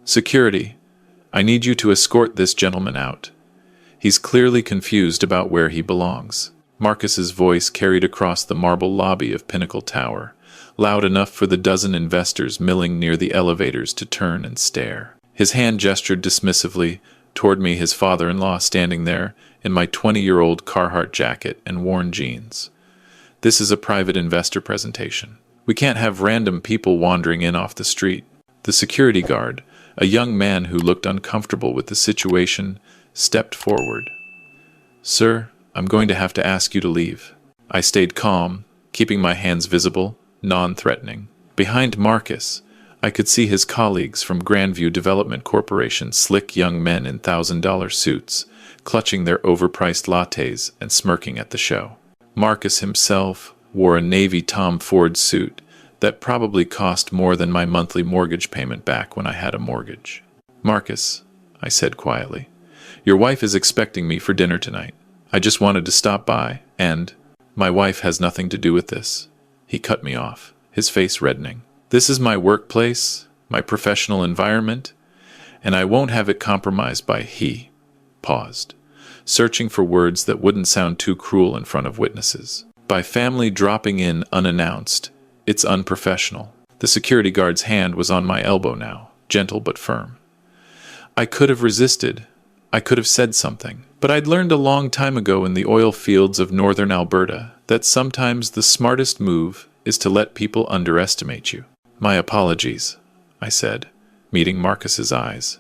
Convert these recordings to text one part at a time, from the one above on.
Security, I need you to escort this gentleman out. He's clearly confused about where he belongs. Marcus's voice carried across the marble lobby of Pinnacle Tower, loud enough for the dozen investors milling near the elevators to turn and stare. His hand gestured dismissively toward me, his father-in-law standing there in my 20-year-old Carhartt jacket and worn jeans. This is a private investor presentation. We can't have random people wandering in off the street. The security guard, a young man who looked uncomfortable with the situation, stepped forward. Sir, I'm going to have to ask you to leave. I stayed calm, keeping my hands visible, non-threatening. Behind Marcus, I could see his colleagues from Grandview Development Corporation, slick young men in $1,000 suits, clutching their overpriced lattes and smirking at the show. Marcus himself wore a navy Tom Ford suit that probably cost more than my monthly mortgage payment back when I had a mortgage. Marcus, I said quietly, your wife is expecting me for dinner tonight. I just wanted to stop by, and my wife has nothing to do with this. He cut me off, his face reddening. This is my workplace, my professional environment, and I won't have it compromised by he paused, searching for words that wouldn't sound too cruel in front of witnesses. By family dropping in unannounced. It's unprofessional. The security guard's hand was on my elbow now, gentle but firm. I could have resisted. I could have said something. But I'd learned a long time ago in the oil fields of northern Alberta that sometimes the smartest move is to let people underestimate you. My apologies, I said, meeting Marcus's eyes.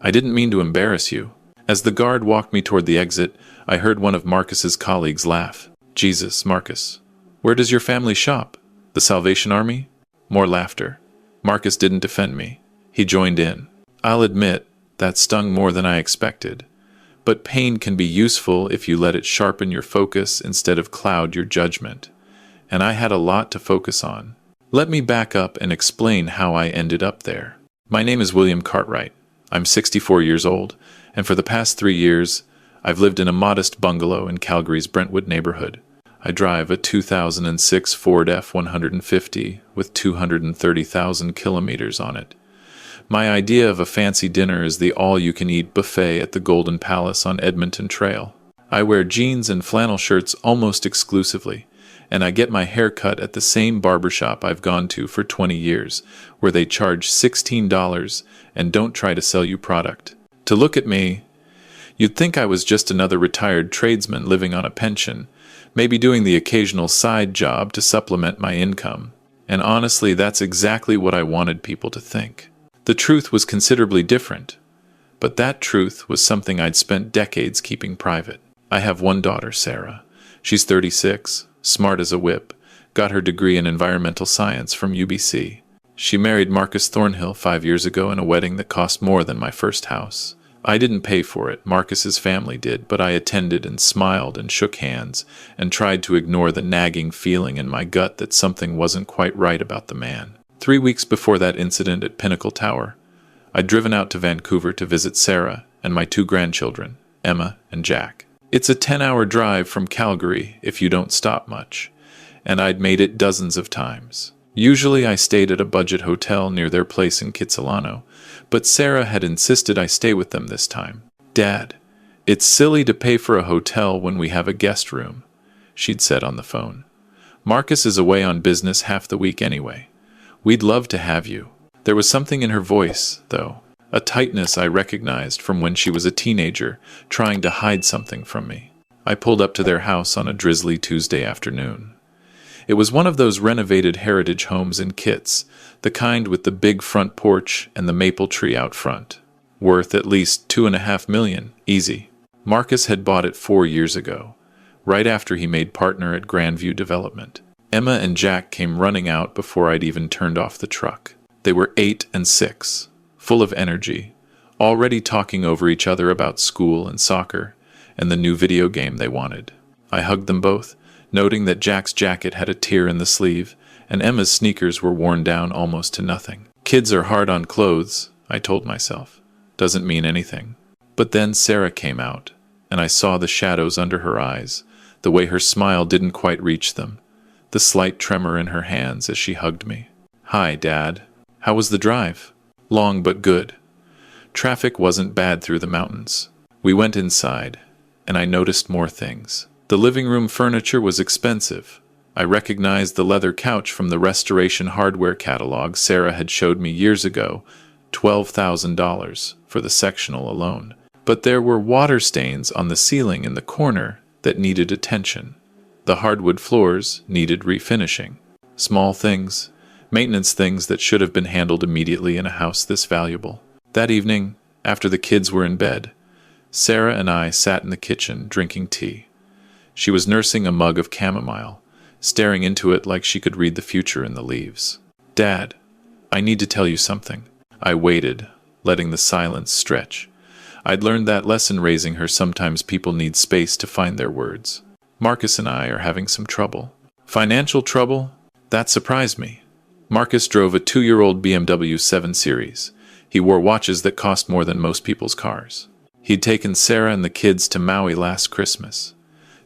I didn't mean to embarrass you. As the guard walked me toward the exit, I heard one of Marcus's colleagues laugh. Jesus, Marcus, where does your family shop? The Salvation Army? More laughter. Marcus didn't defend me. He joined in. I'll admit, that stung more than I expected. But pain can be useful if you let it sharpen your focus instead of cloud your judgment. And I had a lot to focus on. Let me back up and explain how I ended up there. My name is William Cartwright. I'm 64 years old, and for the past 3 years, I've lived in a modest bungalow in Calgary's Brentwood neighborhood. I drive a 2006 Ford F-150 with 230,000 kilometers on it. My idea of a fancy dinner is the all-you-can-eat buffet at the Golden Palace on Edmonton Trail. I wear jeans and flannel shirts almost exclusively, and I get my hair cut at the same barbershop I've gone to for 20 years, where they charge $16 and don't try to sell you product. To look at me, you'd think I was just another retired tradesman living on a pension, maybe doing the occasional side job to supplement my income. And honestly, that's exactly what I wanted people to think. The truth was considerably different, but that truth was something I'd spent decades keeping private. I have one daughter, Sarah. She's 36, smart as a whip, got her degree in environmental science from UBC. She married Marcus Thornhill 5 years ago in a wedding that cost more than my first house. I didn't pay for it, Marcus's family did, but I attended and smiled and shook hands and tried to ignore the nagging feeling in my gut that something wasn't quite right about the man. 3 weeks before that incident at Pinnacle Tower, I'd driven out to Vancouver to visit Sarah and my 2 grandchildren, Emma and Jack. It's a 10-hour drive from Calgary if you don't stop much, and I'd made it dozens of times. Usually I stayed at a budget hotel near their place in Kitsilano, but Sarah had insisted I stay with them this time. Dad, it's silly to pay for a hotel when we have a guest room, she'd said on the phone. Marcus is away on business half the week anyway. We'd love to have you. There was something in her voice, though, a tightness I recognized from when she was a teenager, trying to hide something from me. I pulled up to their house on a drizzly Tuesday afternoon. It was one of those renovated heritage homes in Kits, the kind with the big front porch and the maple tree out front. Worth at least $2.5 million, easy. Marcus had bought it 4 years ago, right after he made partner at Grandview Development. Emma and Jack came running out before I'd even turned off the truck. They were 8 and 6, full of energy, already talking over each other about school and soccer and the new video game they wanted. I hugged them both, noting that Jack's jacket had a tear in the sleeve, and Emma's sneakers were worn down almost to nothing. Kids are hard on clothes, I told myself. Doesn't mean anything. But then Sarah came out, and I saw the shadows under her eyes, the way her smile didn't quite reach them, the slight tremor in her hands as she hugged me. Hi, Dad. How was the drive? Long but good. Traffic wasn't bad through the mountains. We went inside, and I noticed more things. The living room furniture was expensive. I recognized the leather couch from the restoration hardware catalog Sarah had showed me years ago, $12,000 for the sectional alone. But there were water stains on the ceiling in the corner that needed attention. The hardwood floors needed refinishing. Small things, maintenance things that should have been handled immediately in a house this valuable. That evening, after the kids were in bed, Sarah and I sat in the kitchen drinking tea. She was nursing a mug of chamomile, staring into it like she could read the future in the leaves. "Dad, I need to tell you something." I waited, letting the silence stretch. I'd learned that lesson raising her. Sometimes people need space to find their words. "Marcus and I are having some trouble." Financial trouble? That surprised me. Marcus drove a 2-year-old BMW 7 Series. He wore watches that cost more than most people's cars. He'd taken Sarah and the kids to Maui last Christmas,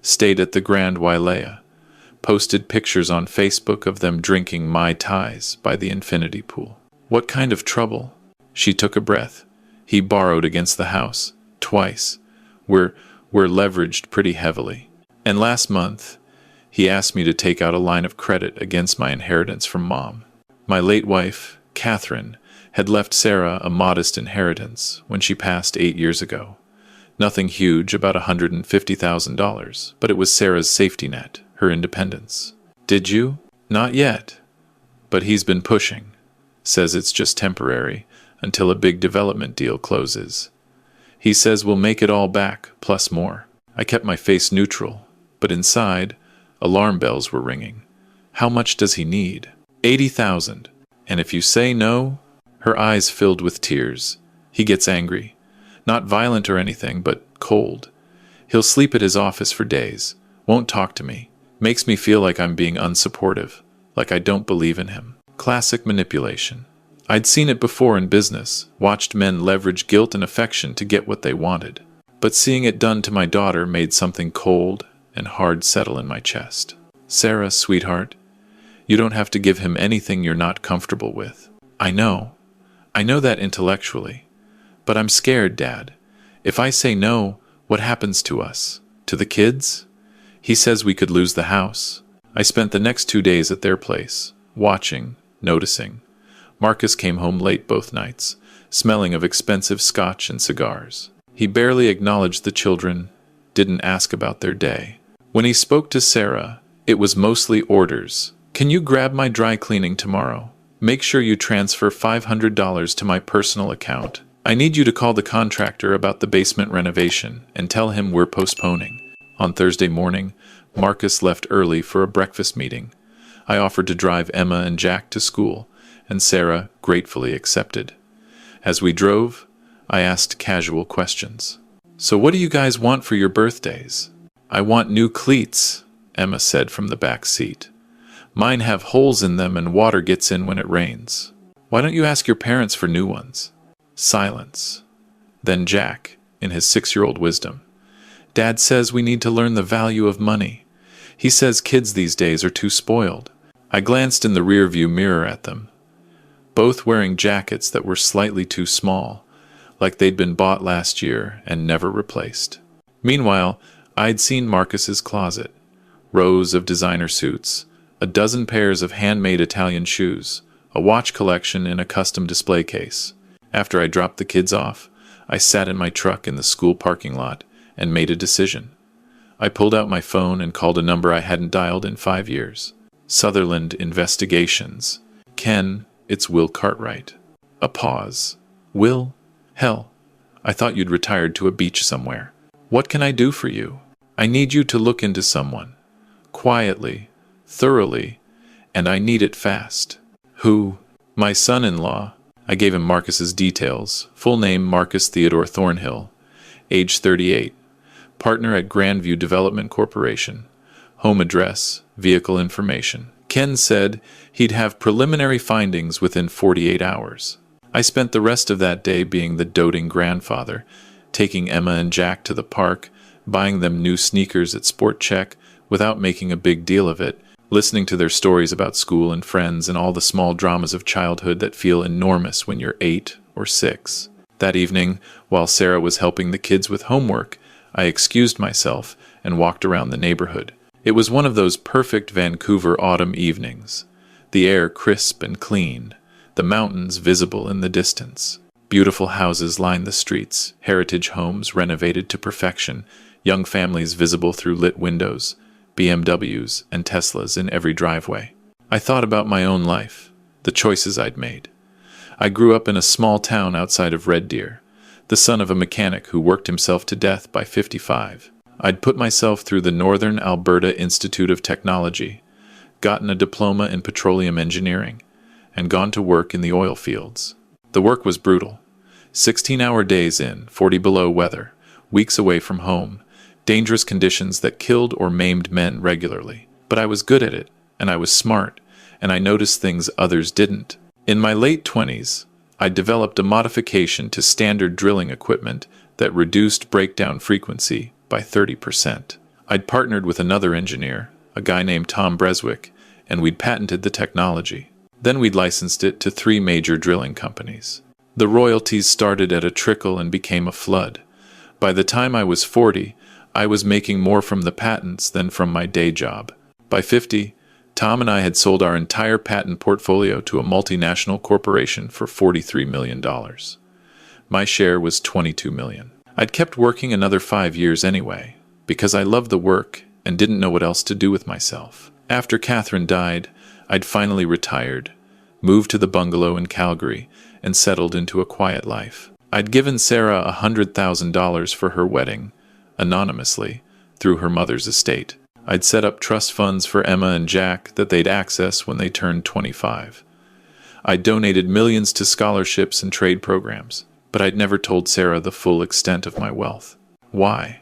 stayed at the Grand Wailea, posted pictures on Facebook of them drinking Mai Tais by the infinity pool. What kind of trouble? She took a breath. He borrowed against the house, twice. We're leveraged pretty heavily. And last month, he asked me to take out a line of credit against my inheritance from Mom. My late wife, Catherine, had left Sarah a modest inheritance when she passed 8 years ago. Nothing huge, about $150,000, but it was Sarah's safety net, her independence. "Did you?" "Not yet. But he's been pushing. Says it's just temporary, until a big development deal closes. He says we'll make it all back, plus more." I kept my face neutral, but inside, alarm bells were ringing. How much does he need? 80,000. And if you say no? Her eyes filled with tears. He gets angry. Not violent or anything, but cold. He'll sleep at his office for days. Won't talk to me. Makes me feel like I'm being unsupportive. Like I don't believe in him. Classic manipulation. I'd seen it before in business. Watched men leverage guilt and affection to get what they wanted. But seeing it done to my daughter made something cold and hard settle in my chest. "Sarah, sweetheart, you don't have to give him anything you're not comfortable with." I know that intellectually. But I'm scared, Dad. If I say no, what happens to us? To the kids? He says we could lose the house. I spent the next 2 days at their place, watching, noticing. Marcus came home late both nights, smelling of expensive scotch and cigars. He barely acknowledged the children, didn't ask about their day. When he spoke to Sarah, it was mostly orders. "Can you grab my dry cleaning tomorrow? Make sure you transfer $500 to my personal account. I need you to call the contractor about the basement renovation and tell him we're postponing." On Thursday morning, Marcus left early for a breakfast meeting. I offered to drive Emma and Jack to school, and Sarah gratefully accepted. As we drove, I asked casual questions. "So what do you guys want for your birthdays?" "I want new cleats," Emma said from the back seat. "Mine have holes in them and water gets in when it rains." "Why don't you ask your parents for new ones?" Silence. Then Jack, in his 6-year-old wisdom. "Dad says we need to learn the value of money. He says kids these days are too spoiled." I glanced in the rearview mirror at them, both wearing jackets that were slightly too small, like they'd been bought last year and never replaced. Meanwhile, I'd seen Marcus's closet. Rows of designer suits, a dozen pairs of handmade Italian shoes, a watch collection in a custom display case. After I dropped the kids off, I sat in my truck in the school parking lot and made a decision. I pulled out my phone and called a number I hadn't dialed in 5 years. Sutherland Investigations. "Ken, it's Will Cartwright." A pause. "Will? Hell, I thought you'd retired to a beach somewhere. What can I do for you?" "I need you to look into someone. Quietly, thoroughly, and I need it fast." "Who?" "My son-in-law." I gave him Marcus's details. Full name Marcus Theodore Thornhill. Age 38. Partner at Grandview Development Corporation. Home address, vehicle information. Ken said he'd have preliminary findings within 48 hours. I spent the rest of that day being the doting grandfather, taking Emma and Jack to the park, buying them new sneakers at Sport Check without making a big deal of it, listening to their stories about school and friends and all the small dramas of childhood that feel enormous when you're 8 or 6. That evening, while Sarah was helping the kids with homework, I excused myself and walked around the neighborhood. It was one of those perfect Vancouver autumn evenings. The air crisp and clean, the mountains visible in the distance. Beautiful houses lined the streets, heritage homes renovated to perfection, young families visible through lit windows, BMWs and Teslas in every driveway. I thought about my own life, the choices I'd made. I grew up in a small town outside of Red Deer, the son of a mechanic who worked himself to death by 55. I'd put myself through the Northern Alberta Institute of Technology, gotten a diploma in petroleum engineering, and gone to work in the oil fields. The work was brutal. 16-hour days in 40 below weather, weeks away from home, dangerous conditions that killed or maimed men regularly. But I was good at it, and I was smart, and I noticed things others didn't. In my late 20s, I developed a modification to standard drilling equipment that reduced breakdown frequency by 30%. I'd partnered with another engineer, a guy named Tom Breswick, and we'd patented the technology. Then we'd licensed it to 3 major drilling companies. The royalties started at a trickle and became a flood. By the time I was 40, I was making more from the patents than from my day job. By 50, Tom and I had sold our entire patent portfolio to a multinational corporation for $43 million. My share was $22 million. I'd kept working another 5 years anyway, because I loved the work and didn't know what else to do with myself. After Catherine died, I'd finally retired, moved to the bungalow in Calgary, and settled into a quiet life. I'd given Sarah $100,000 for her wedding, anonymously, through her mother's estate. I'd set up trust funds for Emma and Jack that they'd access when they turned 25. I'd donated millions to scholarships and trade programs, but I'd never told Sarah the full extent of my wealth. Why?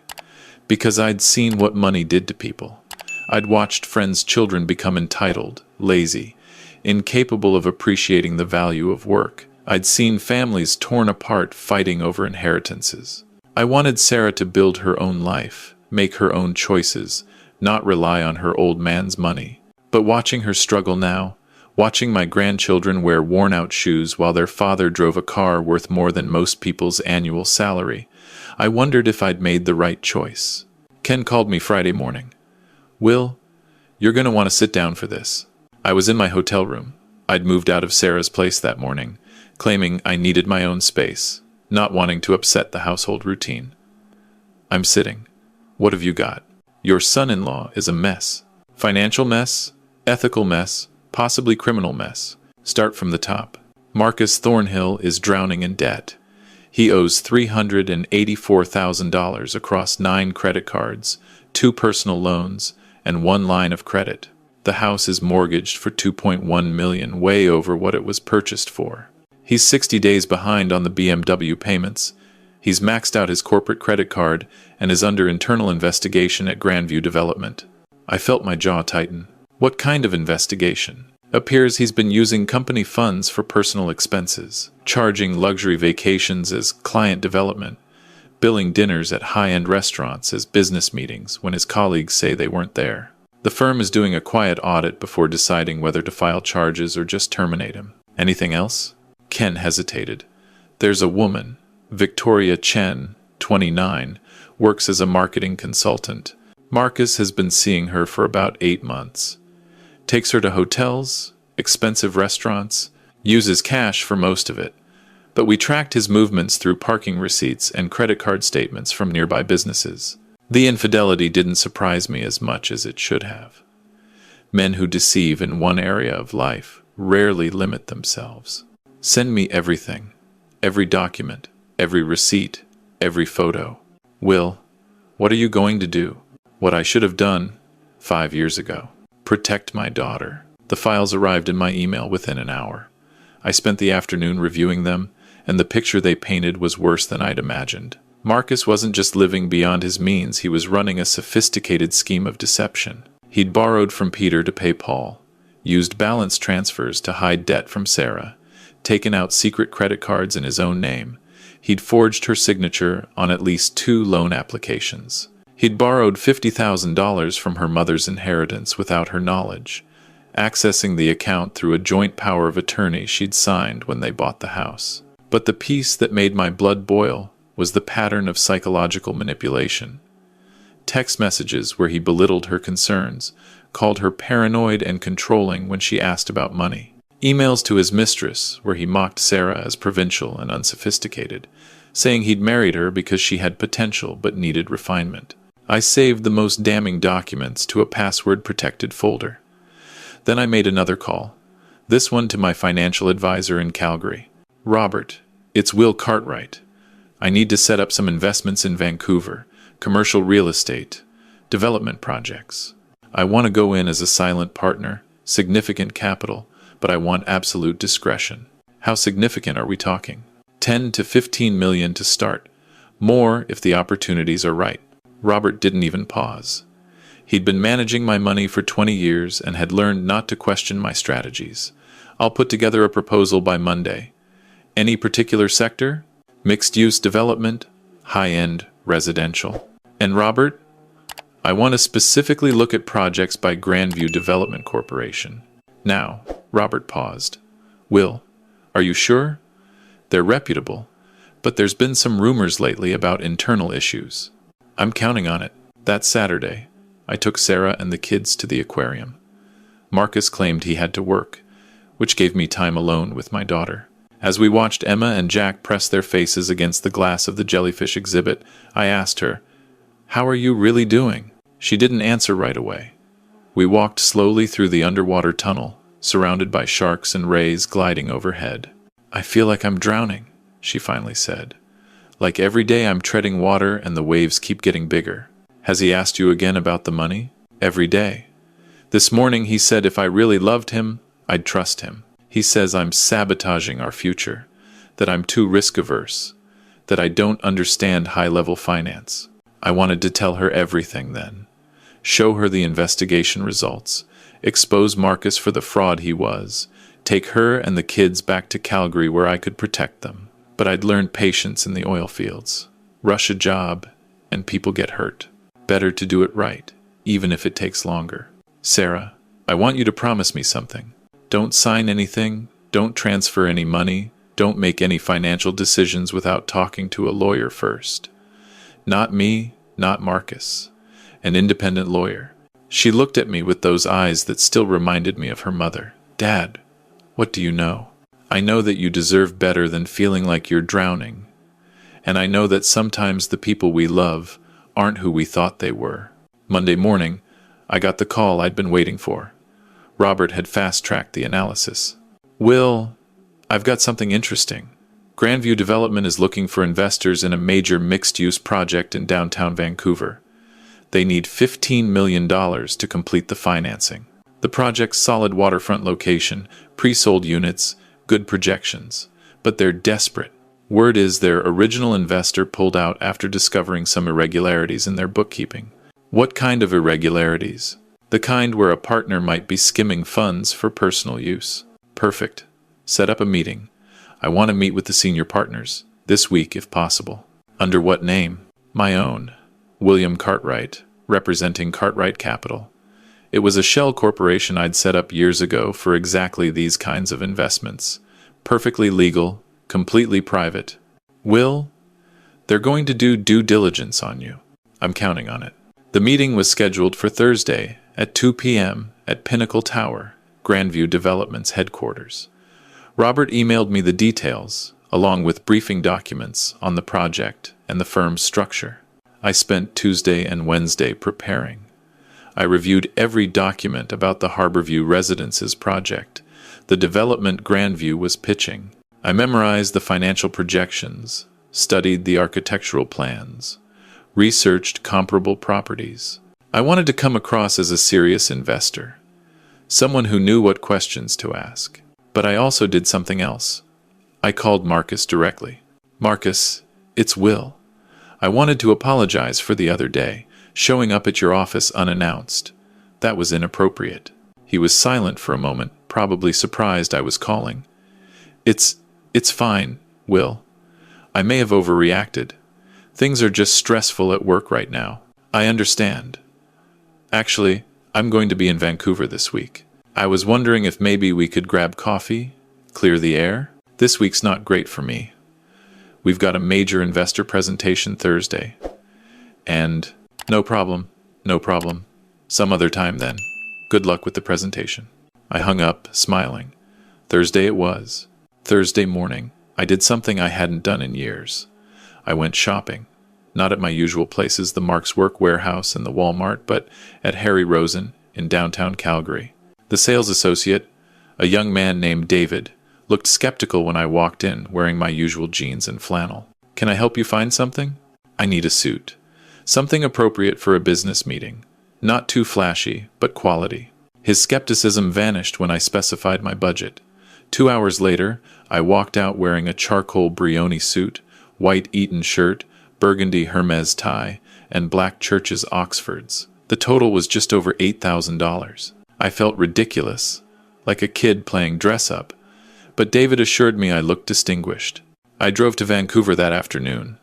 Because I'd seen what money did to people. I'd watched friends' children become entitled, lazy, incapable of appreciating the value of work. I'd seen families torn apart fighting over inheritances. I wanted Sarah to build her own life, make her own choices, not rely on her old man's money. But watching her struggle now, watching my grandchildren wear worn-out shoes while their father drove a car worth more than most people's annual salary, I wondered if I'd made the right choice. Ken called me Friday morning. "Will, you're going to want to sit down for this." I was in my hotel room. I'd moved out of Sarah's place that morning, claiming I needed my own space, not wanting to upset the household routine. "I'm sitting. What have you got? Your son-in-law is a mess. Financial mess, ethical mess, possibly criminal mess. Start from the top. Marcus Thornhill is drowning in debt. He owes $384,000 across 9 credit cards, 2 personal loans, and 1 line of credit. The house is mortgaged for $2.1 million, way over what it was purchased for. He's 60 days behind on the BMW payments. He's maxed out his corporate credit card and is under internal investigation at Grandview Development." I felt my jaw tighten. What kind of investigation? Appears he's been using company funds for personal expenses, charging luxury vacations as client development, billing dinners at high-end restaurants as business meetings when his colleagues say they weren't there. The firm is doing a quiet audit before deciding whether to file charges or just terminate him. Anything else? Ken hesitated. There's a woman, Victoria Chen, 29, works as a marketing consultant. Marcus has been seeing her for about 8 months. Takes her to hotels, expensive restaurants, uses cash for most of it. But we tracked his movements through parking receipts and credit card statements from nearby businesses. The infidelity didn't surprise me as much as it should have. Men who deceive in one area of life rarely limit themselves. Send me everything, every document, every receipt, every photo. Will, what are you going to do? What I should have done 5 years ago. Protect my daughter. The files arrived in my email within an hour. I spent the afternoon reviewing them, and the picture they painted was worse than I'd imagined. Marcus wasn't just living beyond his means, he was running a sophisticated scheme of deception. He'd borrowed from Peter to pay Paul, used balance transfers to hide debt from Sarah, taken out secret credit cards in his own name. He'd forged her signature on at least 2 loan applications. He'd borrowed $50,000 from her mother's inheritance without her knowledge, accessing the account through a joint power of attorney she'd signed when they bought the house. But the piece that made my blood boil was the pattern of psychological manipulation. Text messages where he belittled her concerns, called her paranoid and controlling when she asked about money. Emails to his mistress where he mocked Sarah as provincial and unsophisticated, saying he'd married her because she had potential but needed refinement. I saved the most damning documents to a password-protected folder. Then I made another call, this one to my financial advisor in Calgary. Robert, it's Will Cartwright. I need to set up some investments in Vancouver, commercial real estate, development projects. I want to go in as a silent partner, significant capital, but I want absolute discretion. How significant are we talking? 10 to 15 million to start. More if the opportunities are right. Robert didn't even pause. He'd been managing my money for 20 years and had learned not to question my strategies. I'll put together a proposal by Monday. Any particular sector? Mixed-use development? High-end residential? And Robert? I want to specifically look at projects by Grandview Development Corporation. Now, Robert paused. Will, are you sure? They're reputable, but there's been some rumors lately about internal issues. I'm counting on it. That Saturday, I took Sarah and the kids to the aquarium. Marcus claimed he had to work, which gave me time alone with my daughter. As we watched Emma and Jack press their faces against the glass of the jellyfish exhibit, I asked her, "How are you really doing?" She didn't answer right away. We walked slowly through the underwater tunnel, surrounded by sharks and rays gliding overhead. "I feel like I'm drowning," she finally said. "Like every day I'm treading water and the waves keep getting bigger." "Has he asked you again about the money?" "Every day. This morning he said if I really loved him, I'd trust him. He says I'm sabotaging our future, that I'm too risk-averse, that I don't understand high-level finance." I wanted to tell her everything then. Show her the investigation results, expose Marcus for the fraud he was, take her and the kids back to Calgary where I could protect them. But I'd learned patience in the oil fields. Rush a job, and people get hurt. Better to do it right, even if it takes longer. "Sarah, I want you to promise me something. Don't sign anything, don't transfer any money, don't make any financial decisions without talking to a lawyer first. Not me, not Marcus. An independent lawyer." She looked at me with those eyes that still reminded me of her mother. "Dad, what do you know? I know that you deserve better than feeling like you're drowning. And I know that sometimes the people we love aren't who we thought they were." Monday morning, I got the call I'd been waiting for. Robert had fast-tracked the analysis. "Will, I've got something interesting. Grandview Development is looking for investors in a major mixed-use project in downtown Vancouver. They need $15 million to complete the financing. The project's solid waterfront location, pre-sold units, good projections. But they're desperate. Word is their original investor pulled out after discovering some irregularities in their bookkeeping." "What kind of irregularities?" "The kind where a partner might be skimming funds for personal use." "Perfect. Set up a meeting. I want to meet with the senior partners, this week if possible." "Under what name?" "My own. William Cartwright, representing Cartwright Capital. It was a shell corporation I'd set up years ago for exactly these kinds of investments. Perfectly legal, completely private." "Will, they're going to do due diligence on you. I'm counting on it." The meeting was scheduled for Thursday at 2 p.m. at Pinnacle Tower, Grandview Development's headquarters. Robert emailed me the details, along with briefing documents on the project and the firm's structure. I spent Tuesday and Wednesday preparing. I reviewed every document about the Harborview Residences project, the development Grandview was pitching. I memorized the financial projections, studied the architectural plans, researched comparable properties. I wanted to come across as a serious investor, someone who knew what questions to ask. But I also did something else. I called Marcus directly. "Marcus, it's Will. I wanted to apologize for the other day, showing up at your office unannounced. That was inappropriate." He was silent for a moment, probably surprised I was calling. It's fine, Will. I may have overreacted. Things are just stressful at work right now. I understand. Actually, I'm going to be in Vancouver this week. I was wondering if maybe we could grab coffee, clear the air. This week's not great for me. We've got a major investor presentation Thursday. And no problem, no problem. Some other time then. Good luck with the presentation. I hung up, smiling. Thursday it was. Thursday morning, I did something I hadn't done in years. I went shopping. Not at my usual places, the Mark's Work Warehouse and the Walmart, but at Harry Rosen in downtown Calgary. The sales associate, a young man named David, looked skeptical when I walked in, wearing my usual jeans and flannel. Can I help you find something? I need a suit. Something appropriate for a business meeting. Not too flashy, but quality. His skepticism vanished when I specified my budget. 2 hours later, I walked out wearing a charcoal Brioni suit, white Eton shirt, burgundy Hermes tie, and black Church's Oxfords. The total was just over $8,000. I felt ridiculous, like a kid playing dress-up, but David assured me I looked distinguished. I drove to Vancouver that afternoon,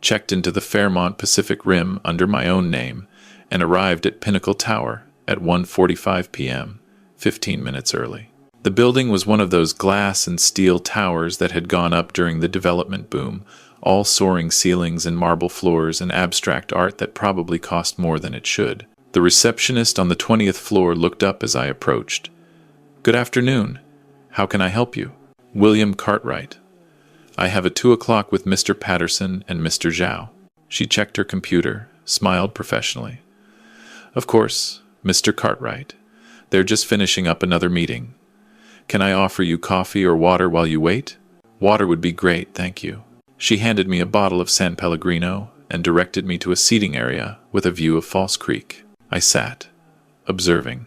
checked into the Fairmont Pacific Rim under my own name, and arrived at Pinnacle Tower at 1:45 p.m., 15 minutes early. The building was one of those glass and steel towers that had gone up during the development boom, all soaring ceilings and marble floors and abstract art that probably cost more than it should. The receptionist on the 20th floor looked up as I approached. "Good afternoon. How can I help you?" "William Cartwright. I have a 2 o'clock with Mr. Patterson and Mr. Zhao." She checked her computer, smiled professionally. "Of course, Mr. Cartwright. They're just finishing up another meeting. Can I offer you coffee or water while you wait?" "Water would be great, thank you." She handed me a bottle of San Pellegrino and directed me to a seating area with a view of False Creek. I sat, observing.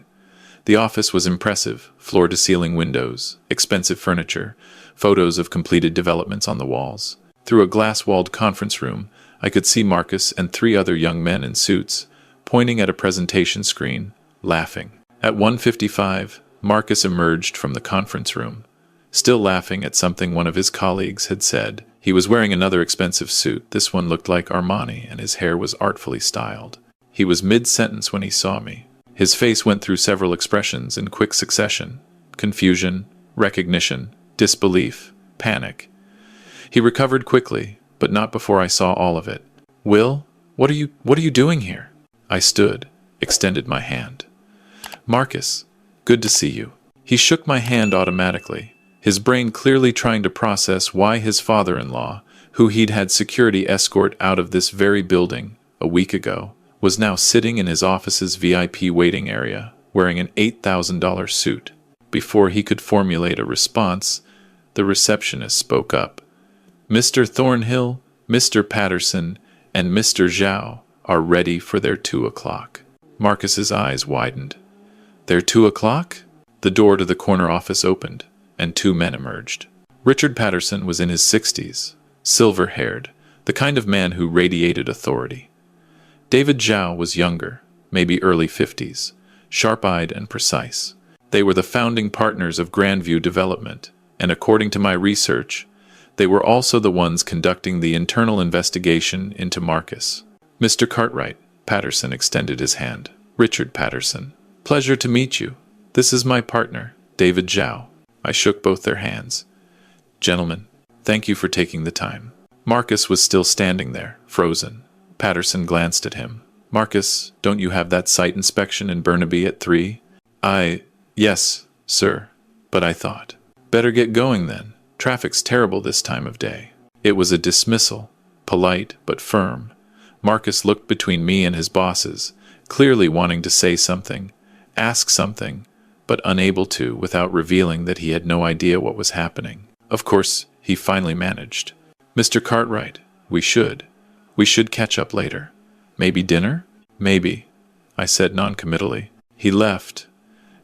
The office was impressive, floor-to-ceiling windows, expensive furniture, photos of completed developments on the walls. Through a glass-walled conference room, I could see Marcus and 3 other young men in suits, pointing at a presentation screen, laughing. At 1:55, Marcus emerged from the conference room, still laughing at something one of his colleagues had said. He was wearing another expensive suit. This one looked like Armani, and his hair was artfully styled. He was mid-sentence when he saw me. His face went through several expressions in quick succession: confusion, recognition, disbelief, panic. He recovered quickly, but not before I saw all of it. "Will, what are you doing here?" I stood, extended my hand. "Marcus, good to see you." He shook my hand automatically, his brain clearly trying to process why his father-in-law, who he'd had security escort out of this very building a week ago, was now sitting in his office's VIP waiting area, wearing an $8,000 suit. Before he could formulate a response, the receptionist spoke up. "Mr. Thornhill, Mr. Patterson, and Mr. Zhao are ready for their 2 o'clock. Marcus's eyes widened. "Their 2 o'clock?" The door to the corner office opened, and 2 men emerged. Richard Patterson was in his 60s, silver-haired, the kind of man who radiated authority. David Zhao was younger, maybe early 50s, sharp-eyed and precise. They were the founding partners of Grandview Development, and according to my research, they were also the ones conducting the internal investigation into Marcus. "Mr. Cartwright," Patterson extended his hand. "Richard Patterson. Pleasure to meet you. This is my partner, David Zhao." I shook both their hands. "Gentlemen, thank you for taking the time." Marcus was still standing there, frozen. Patterson glanced at him. "Marcus, don't you have that site inspection in Burnaby at 3? Yes, sir. But I thought, better get going then. Traffic's terrible this time of day." It was a dismissal, polite but firm. Marcus looked between me and his bosses, clearly wanting to say something, ask something, but unable to without revealing that he had no idea what was happening. Of course, he finally managed. "Mr. Cartwright, we should catch up later. Maybe dinner?" "Maybe," I said noncommittally. He left,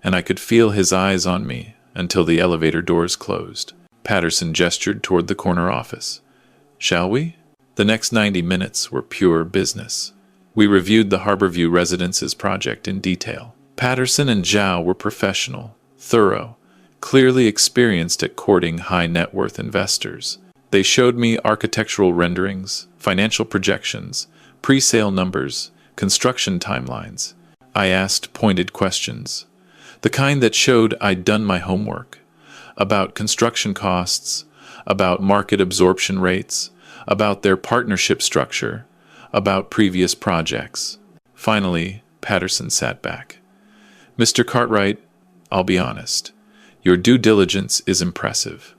and I could feel his eyes on me until the elevator doors closed. Patterson gestured toward the corner office. "Shall we?" The next 90 minutes were pure business. We reviewed the Harborview Residences project in detail. Patterson and Zhao were professional, thorough, clearly experienced at courting high-net-worth investors. They showed me architectural renderings, financial projections, pre-sale numbers, construction timelines. I asked pointed questions, the kind that showed I'd done my homework, about construction costs, about market absorption rates, about their partnership structure, about previous projects. Finally, Patterson sat back. Mr. Cartwright, I'll be honest. Your due diligence is impressive.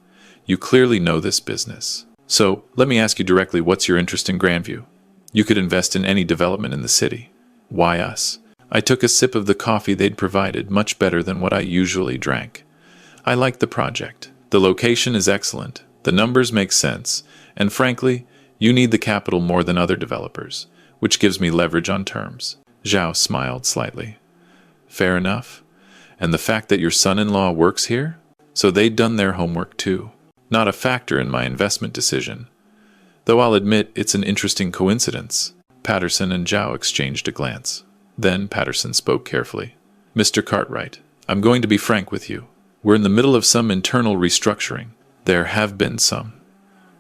You clearly know this business. So, let me ask you directly, what's your interest in Grandview? You could invest in any development in the city. Why us? I took a sip of the coffee they'd provided, much better than what I usually drank. I like the project. The location is excellent. The numbers make sense. And frankly, you need the capital more than other developers, which gives me leverage on terms. Zhao smiled slightly. Fair enough. And the fact that your son-in-law works here? So they'd done their homework too. Not a factor in my investment decision. Though I'll admit it's an interesting coincidence. Patterson and Zhao exchanged a glance. Then Patterson spoke carefully. Mr. Cartwright, I'm going to be frank with you. We're in the middle of some internal restructuring. There have been some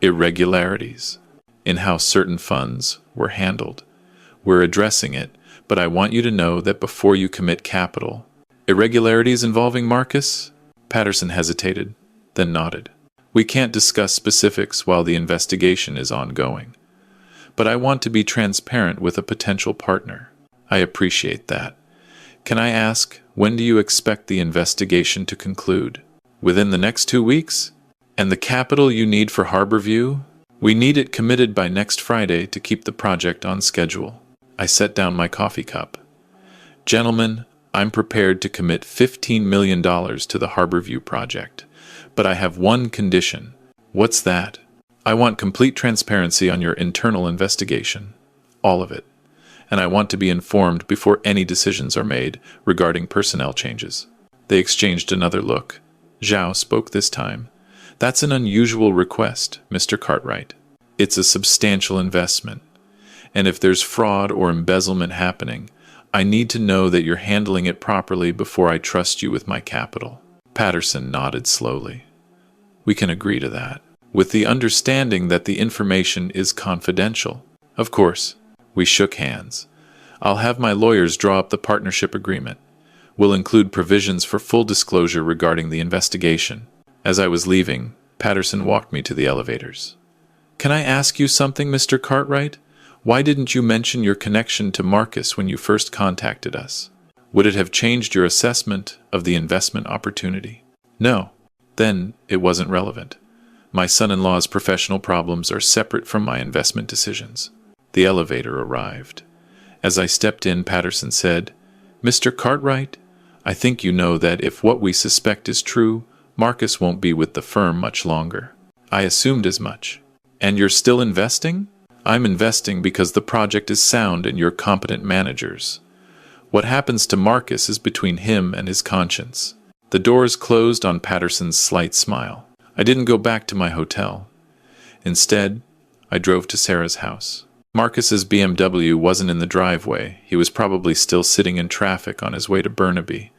irregularities in how certain funds were handled. We're addressing it, but I want you to know that before you commit capital. Irregularities involving Marcus? Patterson hesitated, then nodded. We can't discuss specifics while the investigation is ongoing. But I want to be transparent with a potential partner. I appreciate that. Can I ask, when do you expect the investigation to conclude? Within the next 2 weeks? And the capital you need for Harborview? We need it committed by next Friday to keep the project on schedule. I set down my coffee cup. Gentlemen, I'm prepared to commit $15 million to the Harborview project. But I have one condition. What's that? I want complete transparency on your internal investigation. All of it. And I want to be informed before any decisions are made regarding personnel changes. They exchanged another look. Zhao spoke this time. That's an unusual request, Mr. Cartwright. It's a substantial investment. And if there's fraud or embezzlement happening, I need to know that you're handling it properly before I trust you with my capital. Patterson nodded slowly. We can agree to that, with the understanding that the information is confidential. Of course. We shook hands. I'll have my lawyers draw up the partnership agreement. We'll include provisions for full disclosure regarding the investigation. As I was leaving, Patterson walked me to the elevators. Can I ask you something, Mr. Cartwright? Why didn't you mention your connection to Marcus when you first contacted us? Would it have changed your assessment of the investment opportunity? No. Then it wasn't relevant. My son-in-law's professional problems are separate from my investment decisions. The elevator arrived. As I stepped in, Patterson said, Mr. Cartwright, I think you know that if what we suspect is true, Marcus won't be with the firm much longer. I assumed as much. And you're still investing? I'm investing because the project is sound and you're competent managers. What happens to Marcus is between him and his conscience. The doors closed on Patterson's slight smile. I didn't go back to my hotel. Instead, I drove to Sarah's house. Marcus's BMW wasn't in the driveway. He was probably still sitting in traffic on his way to Burnaby,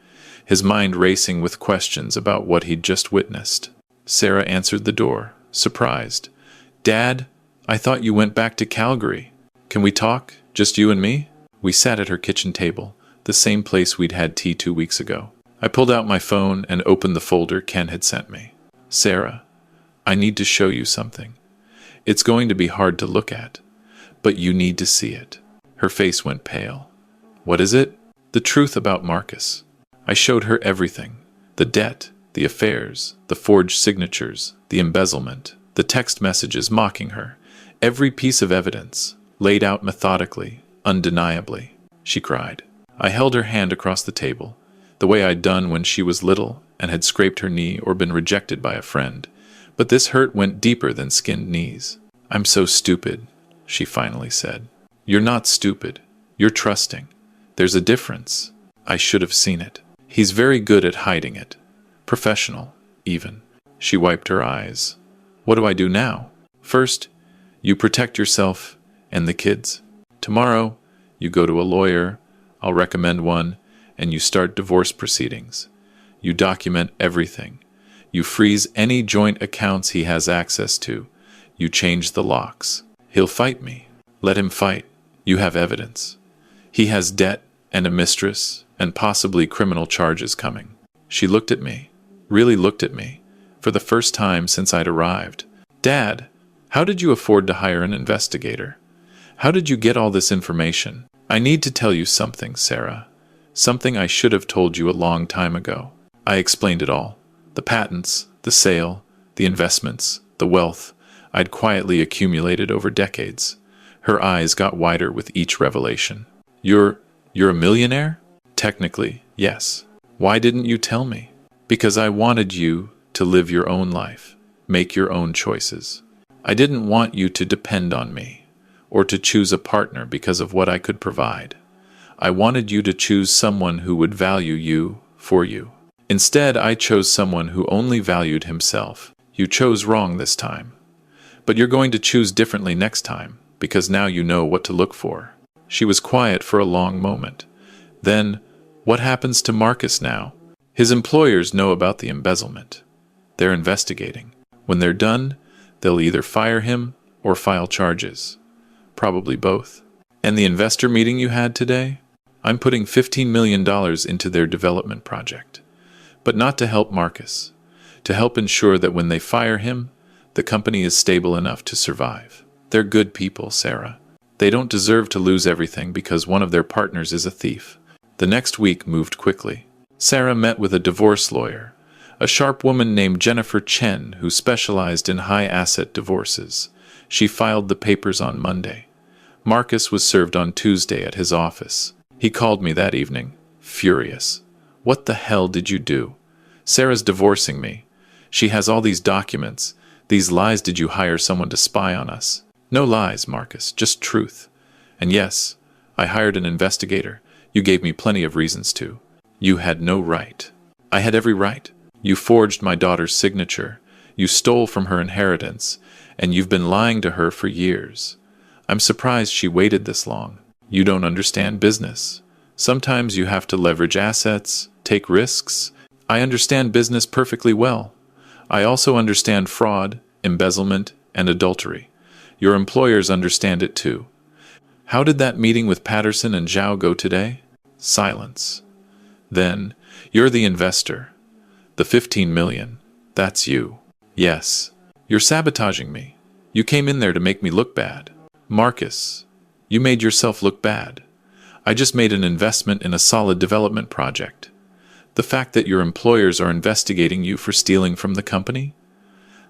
his mind racing with questions about what he'd just witnessed. Sarah answered the door, surprised. Dad, I thought you went back to Calgary. Can we talk? Just you and me? We sat at her kitchen table, the same place we'd had tea 2 weeks ago. I pulled out my phone and opened the folder Ken had sent me. Sarah, I need to show you something. It's going to be hard to look at, but you need to see it. Her face went pale. What is it? The truth about Marcus. I showed her everything. The debt, the affairs, the forged signatures, the embezzlement, the text messages mocking her. Every piece of evidence, laid out methodically, undeniably. She cried. I held her hand across the table, the way I'd done when she was little and had scraped her knee or been rejected by a friend. But this hurt went deeper than skinned knees. I'm so stupid, she finally said. You're not stupid. You're trusting. There's a difference. I should have seen it. He's very good at hiding it. Professional, even. She wiped her eyes. What do I do now? First, you protect yourself and the kids. Tomorrow, you go to a lawyer, I'll recommend one, and you start divorce proceedings. You document everything. You freeze any joint accounts he has access to. You change the locks. He'll fight me. Let him fight. You have evidence. He has debt and a mistress and possibly criminal charges coming. She looked at me, really looked at me, for the first time since I'd arrived. Dad, How did you afford to hire an investigator? How did you get all this information? I need to tell you something, Sarah. Something I should have told you a long time ago. I explained it all. The patents, the sale, the investments, the wealth I'd quietly accumulated over decades. Her eyes got wider with each revelation. You're a millionaire? Technically, yes. Why didn't you tell me? Because I wanted you to live your own life, make your own choices. I didn't want you to depend on me, or to choose a partner because of what I could provide. I wanted you to choose someone who would value you for you. Instead, I chose someone who only valued himself. You chose wrong this time. But you're going to choose differently next time, because now you know what to look for. She was quiet for a long moment. Then, what happens to Marcus now? His employers know about the embezzlement. They're investigating. When they're done, they'll either fire him or file charges. Probably both. And the investor meeting you had today? I'm putting $15 million into their development project. But not to help Marcus. To help ensure that when they fire him, the company is stable enough to survive. They're good people, Sarah. They don't deserve to lose everything because one of their partners is a thief. The next week moved quickly. Sarah met with a divorce lawyer, a sharp woman named Jennifer Chen who specialized in high-asset divorces. She filed the papers on Monday. Marcus was served on Tuesday at his office. He called me that evening, furious. What the hell did you do? Sarah's divorcing me. She has all these documents. These lies. Did you hire someone to spy on us? No lies, Marcus, just truth. And yes, I hired an investigator. You gave me plenty of reasons to. You had no right. I had every right. You forged my daughter's signature. You stole from her inheritance. And you've been lying to her for years. I'm surprised she waited this long. You don't understand business. Sometimes you have to leverage assets, take risks. I understand business perfectly well. I also understand fraud, embezzlement, and adultery. Your employers understand it too. How did that meeting with Patterson and Zhao go today? Silence. Then, you're the investor. The 15 million. That's you. Yes. You're sabotaging me. You came in there to make me look bad. Marcus, you made yourself look bad. I just made an investment in a solid development project. The fact that your employers are investigating you for stealing from the company?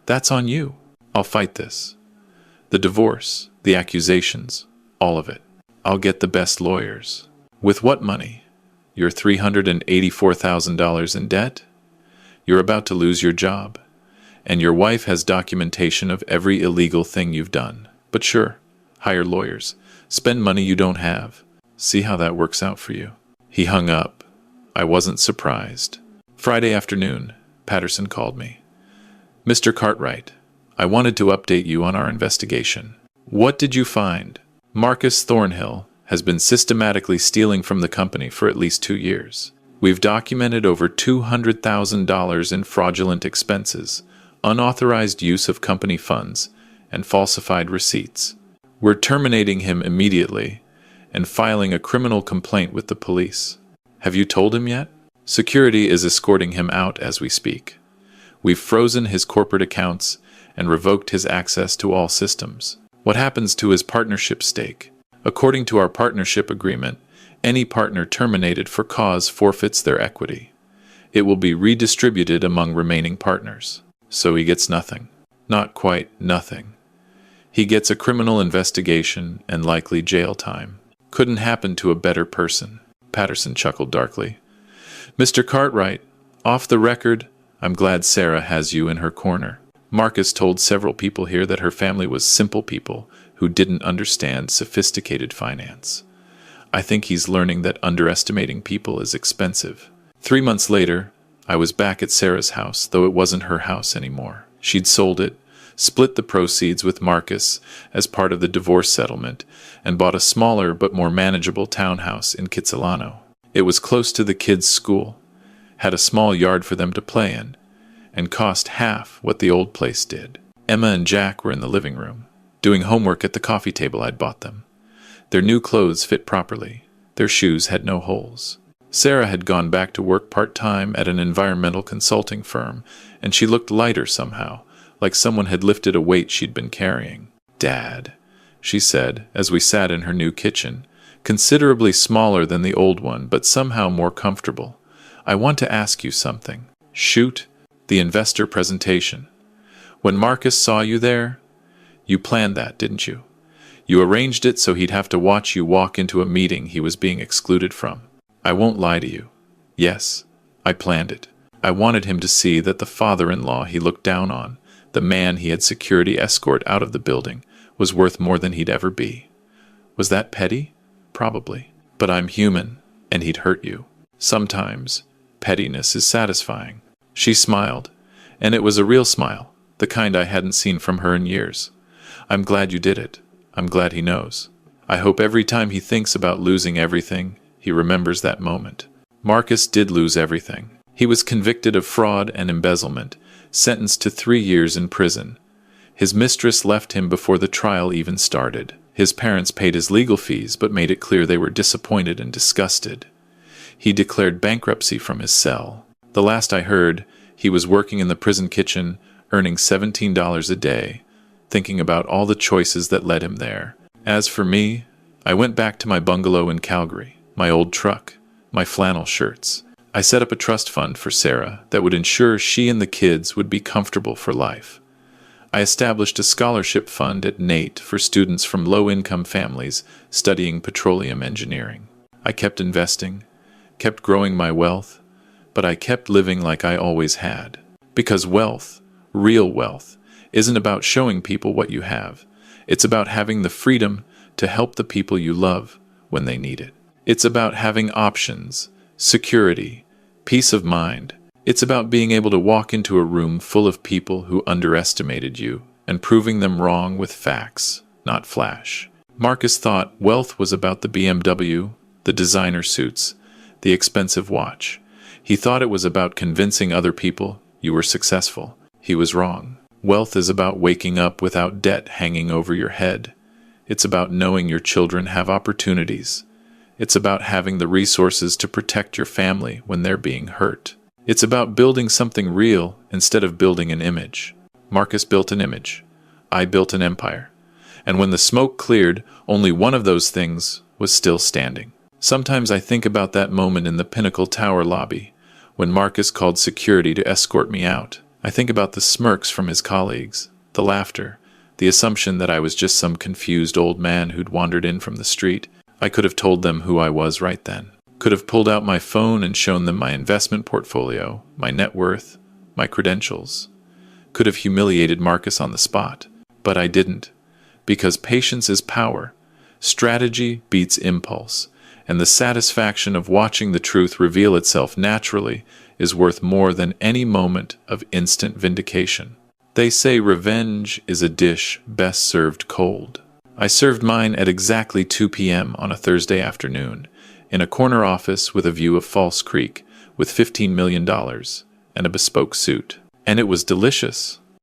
That's on you. I'll fight this. The divorce, the accusations, all of it. I'll get the best lawyers. With what money? Your $384,000 in debt? You're about to lose your job. And your wife has documentation of every illegal thing you've done. But sure, hire lawyers. Spend money you don't have. See how that works out for you. He hung up. I wasn't surprised. Friday afternoon, Patterson called me. Mr. Cartwright, I wanted to update you on our investigation. What did you find? Marcus Thornhill has been systematically stealing from the company for at least 2 years. We've documented over $200,000 in fraudulent expenses, unauthorized use of company funds, and falsified receipts. We're terminating him immediately and filing a criminal complaint with the police. Have you told him yet? Security is escorting him out as we speak. We've frozen his corporate accounts and revoked his access to all systems. What happens to his partnership stake? According to our partnership agreement, any partner terminated for cause forfeits their equity. It will be redistributed among remaining partners. So he gets nothing. Not quite nothing. He gets a criminal investigation and likely jail time. Couldn't happen to a better person. Patterson chuckled darkly. Mr. Cartwright, off the record, I'm glad Sarah has you in her corner. Marcus told several people here that her family was simple people who didn't understand sophisticated finance. I think he's learning that underestimating people is expensive. 3 months later, I was back at Sarah's house, though it wasn't her house anymore. She'd sold it, split the proceeds with Marcus as part of the divorce settlement, and bought a smaller but more manageable townhouse in Kitsilano. It was close to the kids' school, had a small yard for them to play in, and cost half what the old place did. Emma and Jack were in the living room, doing homework at the coffee table I'd bought them. Their new clothes fit properly. Their shoes had no holes. Sarah had gone back to work part-time at an environmental consulting firm, and she looked lighter somehow, like someone had lifted a weight she'd been carrying. "Dad," she said, as we sat in her new kitchen, considerably smaller than the old one, but somehow more comfortable. "I want to ask you something." "Shoot." "The investor presentation. When Marcus saw you there, you planned that, didn't you? You arranged it so he'd have to watch you walk into a meeting he was being excluded from." "I won't lie to you. Yes, I planned it. I wanted him to see that the father-in-law he looked down on, the man he had security escort out of the building, was worth more than he'd ever be." "Was that petty?" "Probably. But I'm human, and he'd hurt you. Sometimes pettiness is satisfying." She smiled, and it was a real smile, the kind I hadn't seen from her in years. "I'm glad you did it. I'm glad he knows. I hope every time he thinks about losing everything, he remembers that moment." Marcus did lose everything. He was convicted of fraud and embezzlement, sentenced to 3 years in prison. His mistress left him before the trial even started. His parents paid his legal fees, but made it clear they were disappointed and disgusted. He declared bankruptcy from his cell. The last I heard, he was working in the prison kitchen, earning $17 a day, thinking about all the choices that led him there. As for me, I went back to my bungalow in Calgary, my old truck, my flannel shirts. I set up a trust fund for Sarah that would ensure she and the kids would be comfortable for life. I established a scholarship fund at NATE for students from low-income families studying petroleum engineering. I kept investing, kept growing my wealth, but I kept living like I always had. Because wealth, real wealth, isn't about showing people what you have. It's about having the freedom to help the people you love when they need it. It's about having options, security, peace of mind. It's about being able to walk into a room full of people who underestimated you and proving them wrong with facts, not flash. Marcus thought wealth was about the BMW, the designer suits, the expensive watch. He thought it was about convincing other people you were successful. He was wrong. Wealth is about waking up without debt hanging over your head. It's about knowing your children have opportunities. It's about having the resources to protect your family when they're being hurt. It's about building something real instead of building an image. Marcus built an image. I built an empire. And when the smoke cleared, only one of those things was still standing. Sometimes I think about that moment in the Pinnacle Tower lobby, when Marcus called security to escort me out. I think about the smirks from his colleagues, the laughter, the assumption that I was just some confused old man who'd wandered in from the street. I could have told them who I was right then. Could have pulled out my phone and shown them my investment portfolio, my net worth, my credentials. Could have humiliated Marcus on the spot. But I didn't. Because patience is power. Strategy beats impulse. And the satisfaction of watching the truth reveal itself naturally is worth more than any moment of instant vindication. They say revenge is a dish best served cold. I served mine at exactly 2 p.m. on a Thursday afternoon, in a corner office with a view of False Creek, with $15 million and a bespoke suit. And it was delicious.